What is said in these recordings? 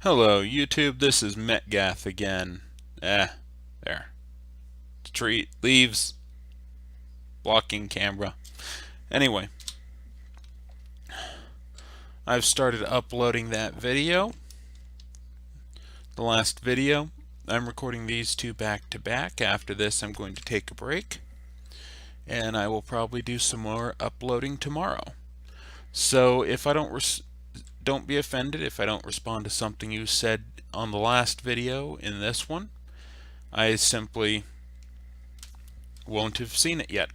Hello YouTube, this is Metgath again. There. Tree, leaves, blocking camera. Anyway, I've started uploading that video. The last video. I'm recording these two back to back. After this I'm going to take a break. And I will probably do some more uploading tomorrow. So if I don't be offended if I don't respond to something you said on the last video in this one. I simply won't have seen it yet.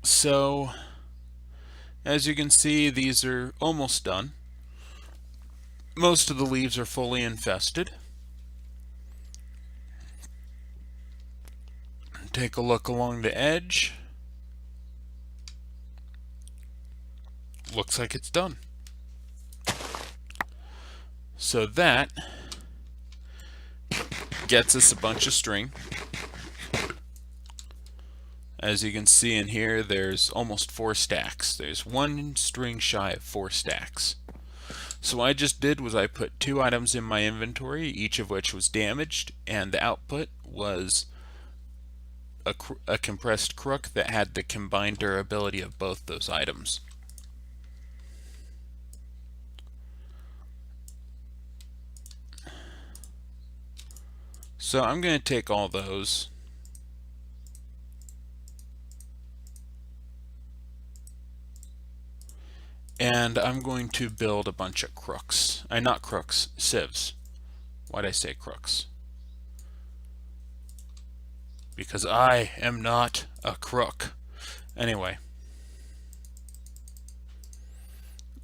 So, as you can see, these are almost done. Most of the leaves are fully infested. Take a look along the edge. Looks like it's done. So that gets us a bunch of string. As you can see in here, there's almost 4 stacks. There's one string shy of 4 stacks. So what I just did was I put 2 items in my inventory, each of which was damaged, and the output was a compressed crook that had the combined durability of both those items. So I'm going to take all those and I'm going to build a bunch of crooks. Not crooks, sieves. Why'd I say crooks? Because I am not a crook. Anyway.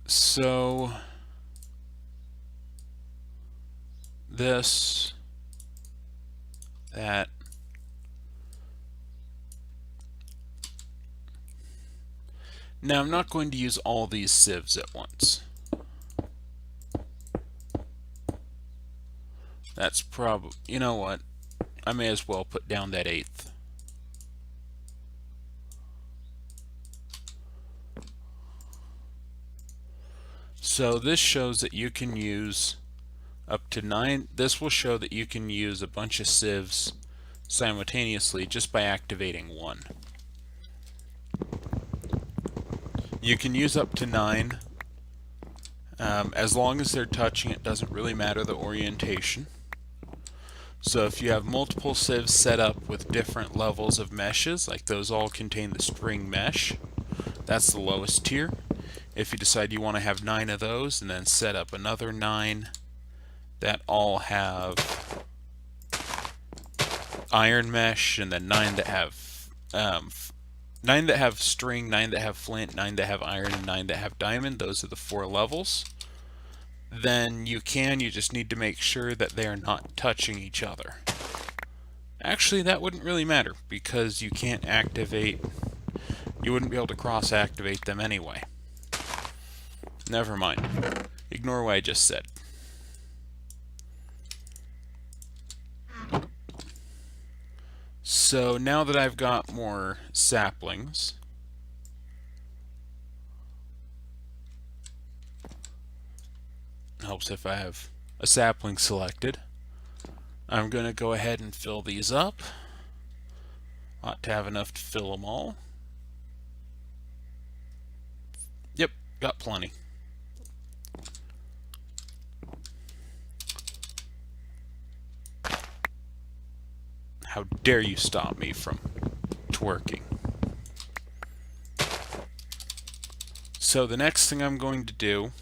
So this, that, now I'm not going to use all these sieves at once. That's probably, you know what, I may as well put down that 1/8. So this shows that you can use up to 9. This will show that you can use a bunch of sieves simultaneously just by activating one. You can use up to 9. As long as they're touching, it doesn't really matter the orientation. So if you have multiple sieves set up with different levels of meshes, like those all contain the string mesh, that's the lowest tier. If you decide you want to have 9 of those and then set up another 9 that all have iron mesh, and then 9 that have 9 that have string, 9 that have flint, 9 that have iron, and 9 that have diamond, those are the 4 levels, then you just need to make sure that they are not touching each other. Actually, that wouldn't really matter because you can't activate, you wouldn't be able to cross-activate them anyway. Never mind. Ignore what I just said. So now that I've got more saplings, it helps if I have a sapling selected. I'm going to go ahead and fill these up. Ought to have enough to fill them all. Yep, got plenty. How dare you stop me from twerking? So the next thing I'm going to do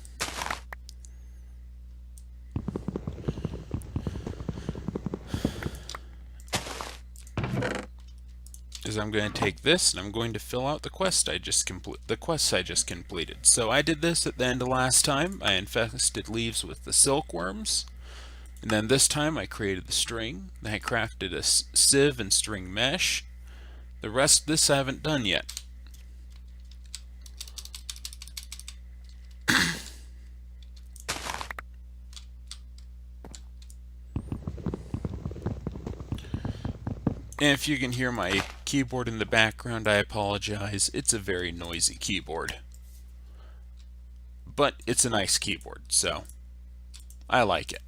is I'm going to take this and I'm going to fill out the quests I just completed. So I did this at the end of last time. I infested leaves with the silkworms. And then this time I created the string, then I crafted a sieve and string mesh. The rest of this I haven't done yet. And if you can hear my keyboard in the background, I apologize. It's a very noisy keyboard. but it's a nice keyboard, so I like it.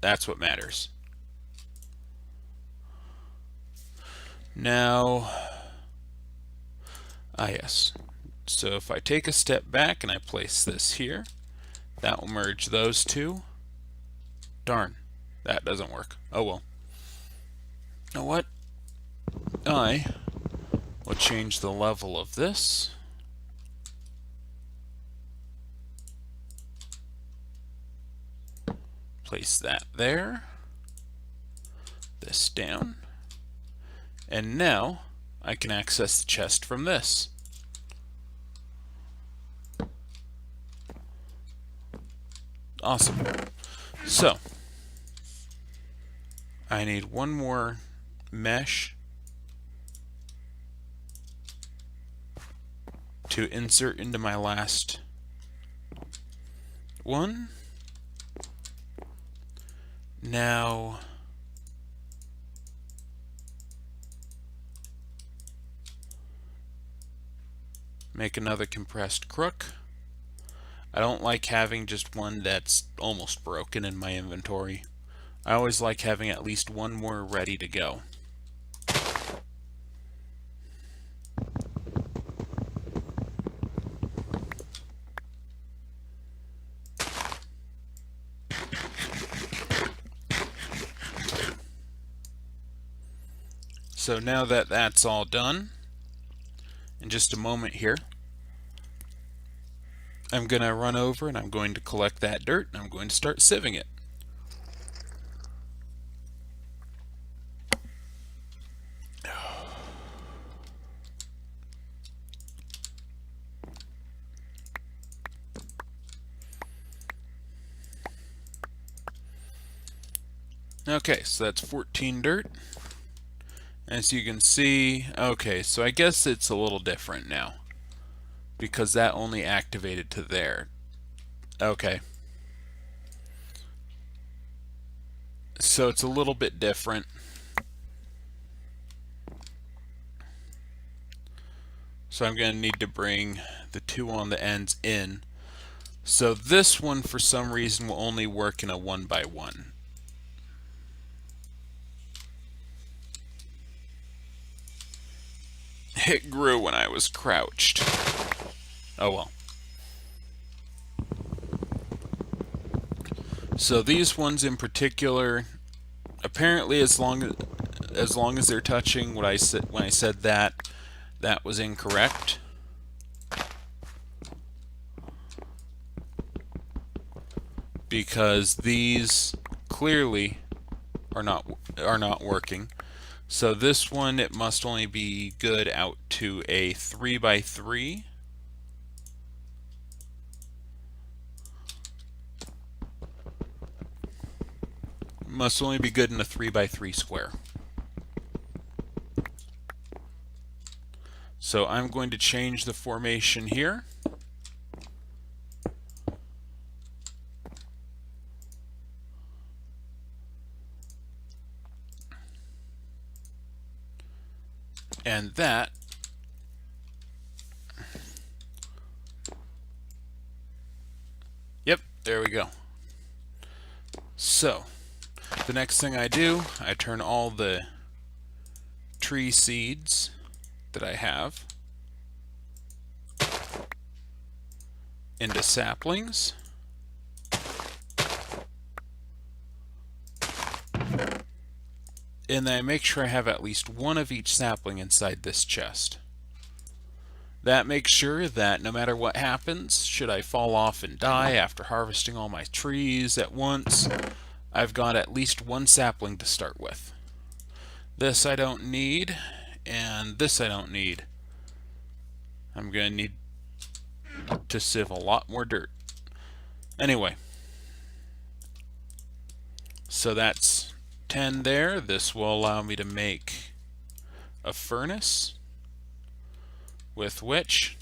That's what matters. Now, yes. So if I take a step back and I place this here, that will merge those two. Darn, that doesn't work. Oh well. You know what? I will change the level of this. Place that there. This down. And now I can access the chest from this. Awesome. So, I need one more mesh to insert into my last one. Now, make another compressed crook. I don't like having just one that's almost broken in my inventory. I always like having at least one more ready to go. So now that that's all done, in just a moment here, I'm going to run over and I'm going to collect that dirt and I'm going to start sieving it. Okay, so that's 14 dirt. As you can see, okay, so I guess it's a little different now, because that only activated to there. Okay. So it's a little bit different. So I'm going to need to bring the two on the ends in. So this one, for some reason, will only work in a 1x1. It grew when I was crouched. Oh well. So these ones in particular, apparently as long as they're touching what I said when I said that was incorrect. Because these clearly are not working. So this one, it must only be good out to a 3x3. Must only be good in a 3x3 square. So I'm going to change the formation here. And that yep, there we go. So the next thing I do, I turn all the tree seeds that I have into saplings. And then I make sure I have at least one of each sapling inside this chest. That makes sure that no matter what happens, should I fall off and die after harvesting all my trees at once, I've got at least one sapling to start with. This I don't need, and this I don't need. I'm going to need to sieve a lot more dirt. Anyway, so that's 10 there. This will allow me to make a furnace, with which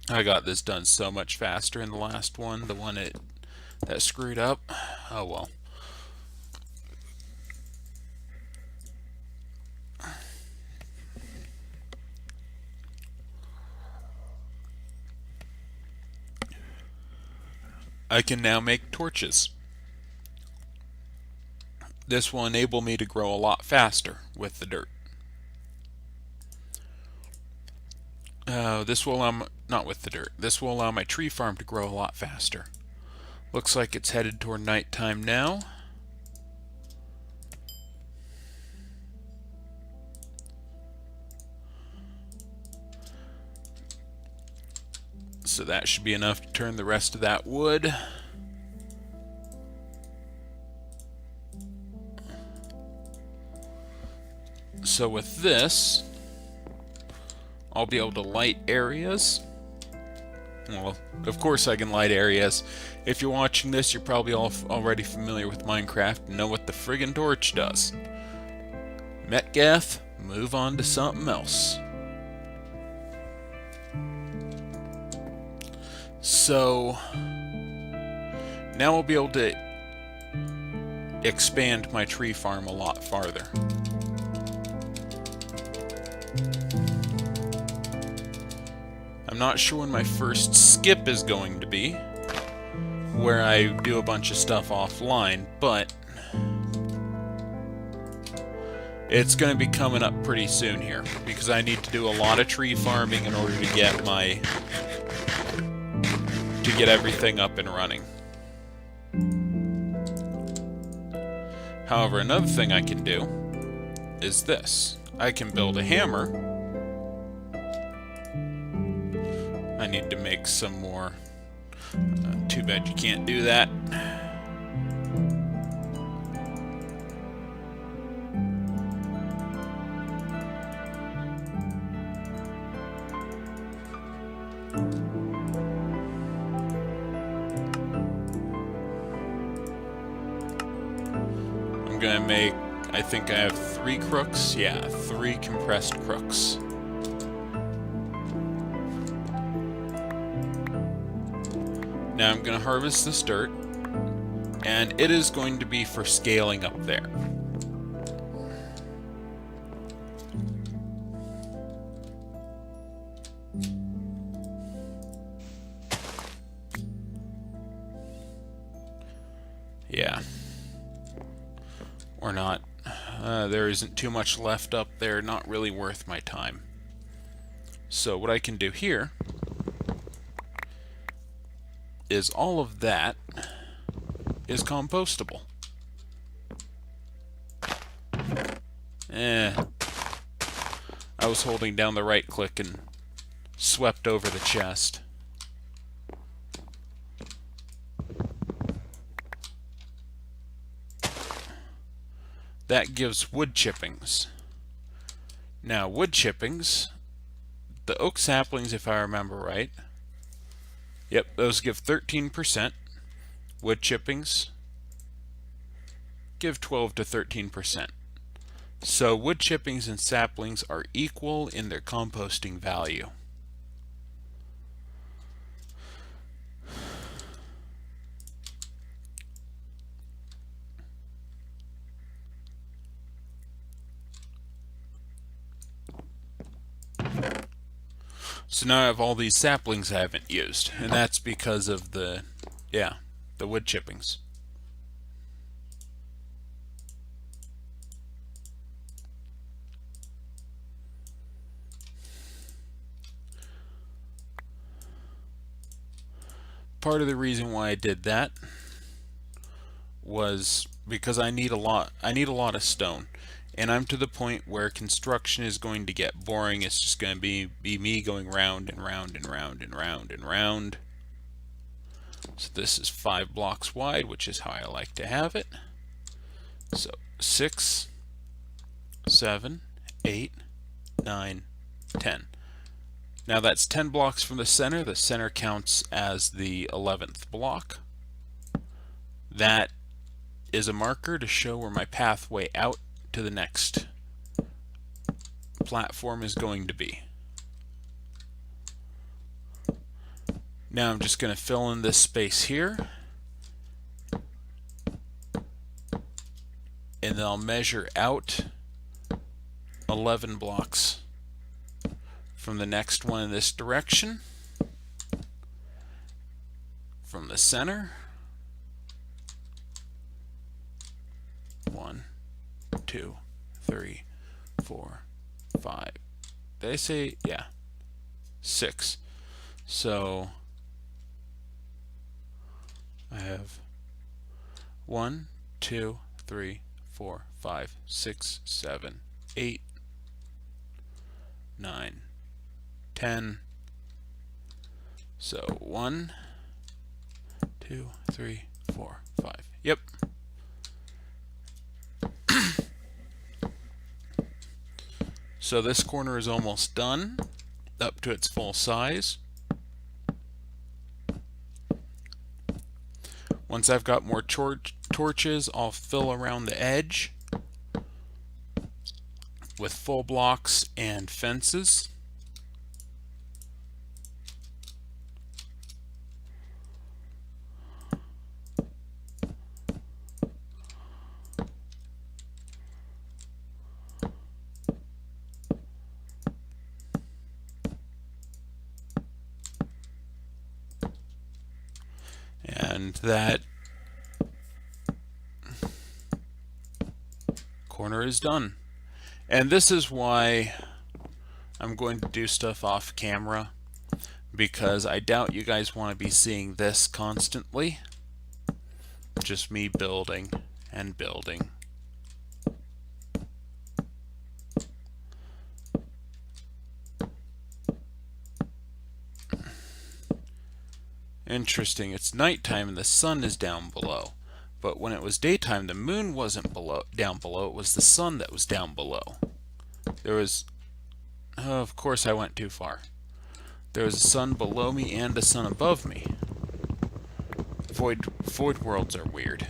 I got this done so much faster in the last one, the one that screwed up. Oh well. I can now make torches. This will enable me to grow a lot faster with the dirt. This will allow, not with the dirt, this will allow my tree farm to grow a lot faster. Looks like it's headed toward nighttime now. So that should be enough to turn the rest of that wood. So with this, I'll be able to light areas. Well, of course I can light areas. If you're watching this, you're probably already familiar with Minecraft and know what the friggin' torch does. Metgath, move on to something else. So now I'll be able to expand my tree farm a lot farther. I'm not sure when my first skip is going to be, where I do a bunch of stuff offline, but it's going to be coming up pretty soon here, because I need to do a lot of tree farming in order to get everything up and running. However, another thing I can do is this. I can build a hammer. I need to make some more. Too bad you can't do that. I'm gonna make, I think I have 3 crooks. Yeah, 3 compressed crooks. Now I'm going to harvest this dirt, and it is going to be for scaling up there. Yeah. Or not. There isn't too much left up there, not really worth my time. So what I can do here is all of that is compostable. I was holding down the right click and swept over the chest. That gives wood chippings. Now, wood chippings, the oak saplings, if I remember right, yep, those give 13%. Wood chippings give 12 to 13%. So wood chippings and saplings are equal in their composting value. So now I have all these saplings I haven't used, and that's because of the wood chippings. Part of the reason why I did that was because I need a lot of stone. And I'm to the point where construction is going to get boring. It's just going to be me going round and round and round and round and round. So this is 5 blocks wide, which is how I like to have it. So 6, 7, 8, 9, 10. Now that's 10 blocks from the center. The center counts as the 11th block. That is a marker to show where my pathway out to the next platform is going to be. Now I'm just going to fill in this space here, and then I'll measure out 11 blocks from the next one in this direction, from the center. 1, 2, 3, 4, 5. Did I say, yeah, 6. So I have 1, 2, 3, 4, 5, 6, 7, 8, 9, 10. So 1, 2, 3, 4, 5. Yep. So this corner is almost done, up to its full size. Once I've got more torches, I'll fill around the edge with full blocks and fences. And that corner is done. And this is why I'm going to do stuff off camera, because I doubt you guys want to be seeing this constantly. Just me building and building. Interesting, it's nighttime and the sun is down below. But when it was daytime, the moon wasn't down below, it was the sun that was down below. There was, of course I went too far. There was a sun below me and a sun above me. Void worlds are weird.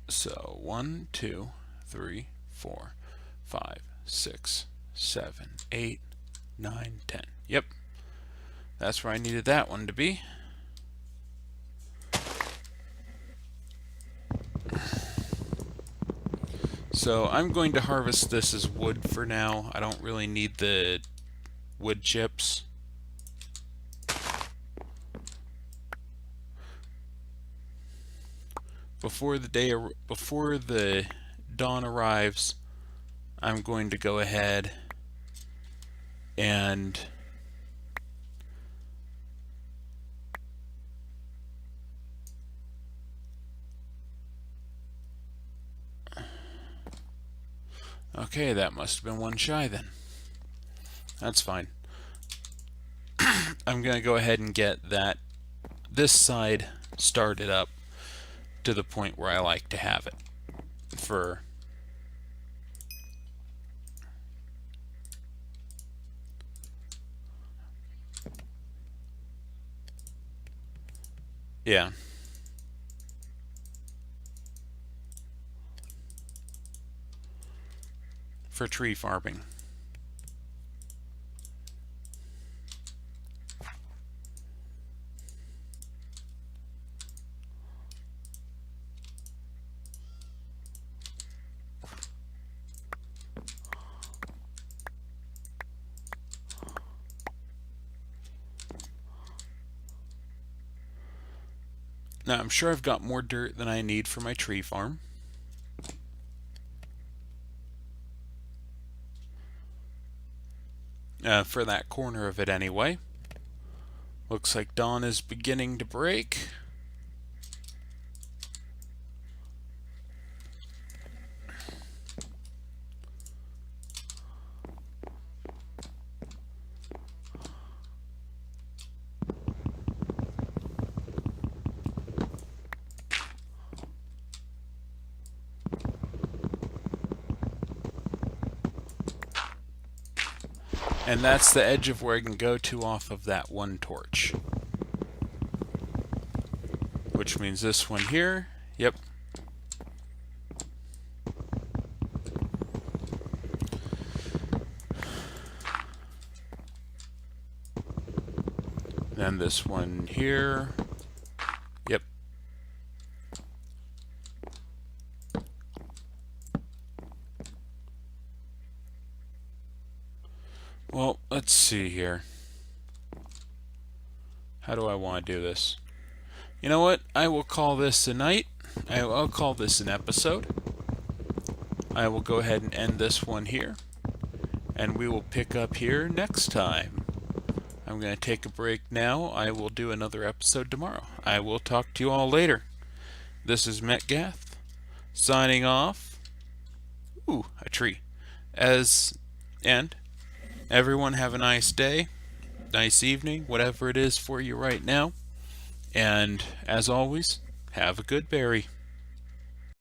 So 1, 2, 3, 4, 5, 6, 7, 8, 9, 10. Yep. That's where I needed that one to be. So I'm going to harvest this as wood for now. I don't really need the wood chips. Before the dawn arrives, I'm going to go ahead and okay, that must have been one shy then. That's fine. I'm going to go ahead and get this side started up to the point where I like to have it for for tree farming. Now I'm sure I've got more dirt than I need for my tree farm. For that corner of it anyway. Looks like dawn is beginning to break. And that's the edge of where I can go to off of that one torch. Which means this one here, yep. Then this one here, yep. let's see here. How do I want to do this? You know what? I will call this a night. I'll call this an episode. I will go ahead and end this one here, and we will pick up here next time. I'm going to take a break now. I will do another episode tomorrow. I will talk to you all later. This is Metgath, signing off. Ooh, a tree. And everyone have a nice day, nice evening, whatever it is for you right now. And as always, have a good berry.